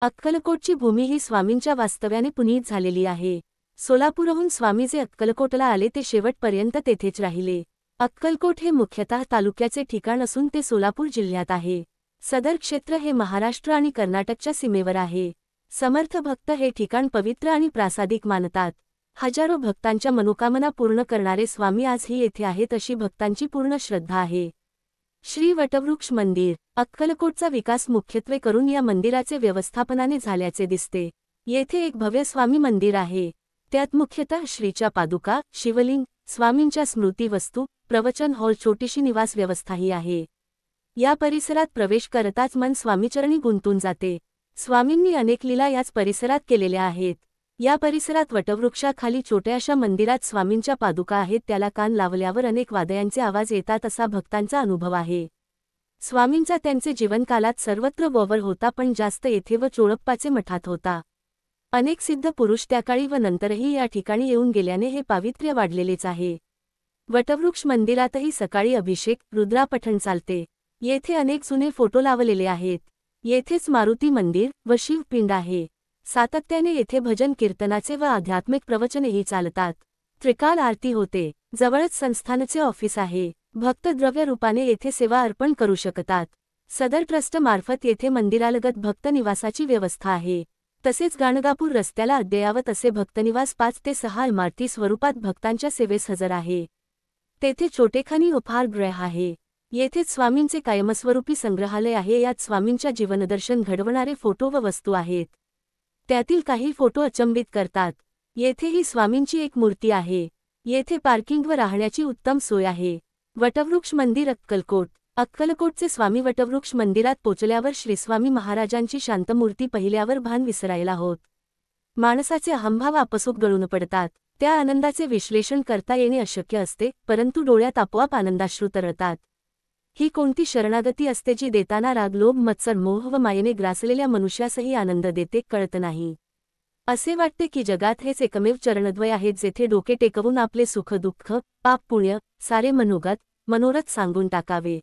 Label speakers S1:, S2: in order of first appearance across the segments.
S1: अक्कलकोटची भूमी ही स्वामींच्या वास्तव्याने पुनीत झालेली आहे। सोलापूरहून स्वामी जे अक्कलकोटला आले ते शेवटपर्यंत तेथेच राहिले। अक्कलकोट हे मुख्यतः तालुक्याचे ठिकाण असून ते सोलापूर जिल्ह्यात आहे। सदर क्षेत्र हे महाराष्ट्र आणि कर्नाटकच्या सीमेवर आहे। समर्थ भक्त हे ठिकाण पवित्र आणि प्रासादिक मानतात। हजारो भक्तांच्या मनोकामना पूर्ण करणारे स्वामी आजही येथे आहेत अशी भक्तांची पूर्ण श्रद्धा आहे। श्री वटवृक्ष मंदिर अक्कलकोटचा विकास मुख्यत्वे करून या मंदिराचे व्यवस्थापनाने झाल्याचे दिसते। येथे एक भव्य स्वामी मंदिर आहे। त्यात मुख्यतः श्रीच्या पादुका, शिवलिंग, स्वामींच्या स्मृती वस्तू, प्रवचन हॉल, छोटीशी निवास व्यवस्थाही आहे। या परिसरात प्रवेश करताच मन स्वामीचरणी गुंतून जाते। स्वामींनी अनेक लीला याच परिसरात केलेल्या आहेत। या परिसरात वटवृक्षाखाली छोट्याशा मंदिरात स्वामींच्या पादुका आहेत। त्याला कान लावल्यावर अनेक वाद्यांचे आवाज येतात असा भक्तांचा अनुभव आहे। स्वामींचा त्यांचे जीवनकालात सर्वत्र वावर होता, पण जास्त येथे व चोळप्पाचे मठात होता। अनेक सिद्ध पुरुष त्याकाळी व नंतरही या ठिकाणी येऊन गेल्याने हे पावित्र्य वाढलेलेच आहे। वटवृक्ष मंदिरातही सकाळी अभिषेक, रुद्रापठण चालते। येथे अनेक जुने फोटो लावलेले आहेत। येथेच मारुती मंदिर व शिवपिंड आहे। सातत्याने येथे भजन कीर्तनाचे व आध्यात्मिक प्रवचनेही चालतात। त्रिकाल आरती होते। जवळच संस्थानचे ऑफिस आहे। भक्त द्रव्य रूपाने येथे सेवा अर्पण करू शकतात। सदर ट्रस्ट मार्फत येथे मंदिरालगत भक्त निवासाची व्यवस्था आहे। तसेच गाणगापूर रस्त्याला अद्ययावत असे भक्तनिवास 5 ते 6 इमारती स्वरूपात भक्तांच्या सेवेस हजर आहे। तेथे छोटेखानी उपहारगृह आहे। येथेच स्वामींचे कायमस्वरूपी संग्रहालय आहे। यात स्वामींच्या जीवनदर्शन घडवणारे फोटो व वस्तू आहेत। त्यातील काही फोटो अचंबित करतात। येथेही स्वामींची एक मूर्ती आहे। येथे पार्किंग व राहण्याची उत्तम सोय आहे। वटवृक्ष मंदिर अक्कलकोट अक्कलकोटचे स्वामी वटवृक्ष मंदिरात पोचल्यावर श्री स्वामी महाराजांची शांतमूर्ती पाहिल्यावर भान विसरायला होत। माणसाचे अहंभाव आपसूक गळून पडतात। त्या आनंदाचे विश्लेषण करता येणे अशक्य असते, परंतु डोळ्यात आपोआप आनंदाश्रू तरळतात। ही कोणती शरणागती असते जी देताना राग, लोभ, मत्सर, मोह व मायेने ग्रासलेल्या मनुष्यासही आनंद देते, कळत नाही। असे वाटते की जगात हेच एकमेव चरणद्वय आहेत जेथे डोके टेकवून आपले सुख दुःख, पाप पुण्य, सारे मनोरथ सांगून टाकावे।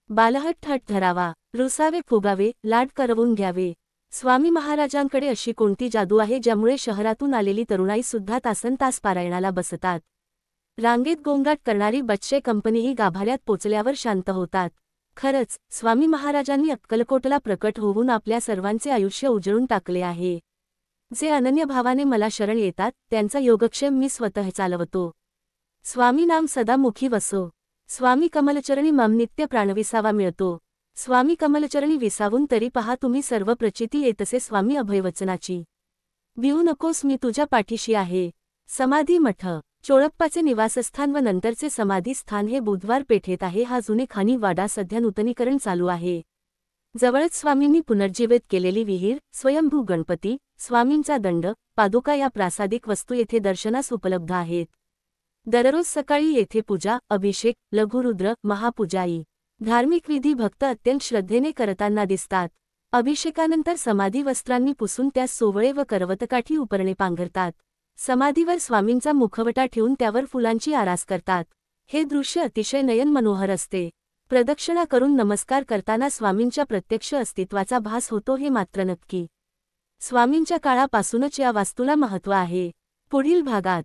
S1: बालहट हट धरावा, रुसावे फुगावे, लाड करवून घ्यावे। स्वामी महाराजांकडे अशी कोणती जादू आहे ज्यामुळे शहरातून आलेली तरुणाई सुद्धा तासनतास पारायणाला बसतात। रांगेत गोंगाट करणारी बच्चे कंपनीही गाभाऱ्यात पोचल्यावर शांत होतात। खरंच स्वामी महाराजांनी अक्कलकोटला प्रकट होऊन आपल्या सर्वांचे आयुष्य उजळून टाकले आहे। जे अनन्य भावाने मला शरण येतात त्यांचा योगक्षेम मी स्वतः चालवतो। स्वामी नाम सदा मुखी वसो, स्वामी कमलचरणी मम नित्य प्राणविसावा मिळतो। स्वामी कमलचरणी विसावून तरी पहा तुम्ही सर्व प्रचिती येतसे स्वामी अभयवचनाची। भिऊ नकोस मी तुझ्या पाठीशी आहे। समाधी मठ चोळप्पाचे निवासस्थान व नंतरचे समाधी स्थान हे बुधवार पेठेत आहे। हा जुने खानी वाडा सध्या नूतनीकरण चालू आहे। जवळच स्वामींनी पुनर्जीवित केलेली विहीर, स्वयंभू गणपती, स्वामींचा दंड, पादुका या प्रासादिक वस्तू येथे दर्शनास उपलब्ध आहेत। दररोज सकाळी येथे पूजा, अभिषेक, लघुरुद्र, महापूजाई, धार्मिक विधी भक्त अत्यंत श्रद्धेने करताना दिसतात। अभिषेकानंतर समाधी वस्त्रांनी पुसून त्यास सोवळे व करवतकाठी उपरणे पांघरतात। समाधीवर स्वामींचा मुखवटा ठेवून त्यावर फुलांची आरास करतात। हे दृश्य अतिशय नयन मनोहर असते। प्रदक्षिणा करून नमस्कार करताना स्वामींच्या प्रत्यक्ष अस्तित्वाचा भास होतो हे मात्र नक्की। स्वामींच्या काळापासूनच या वास्तूला महत्त्व आहे। पुढील भागात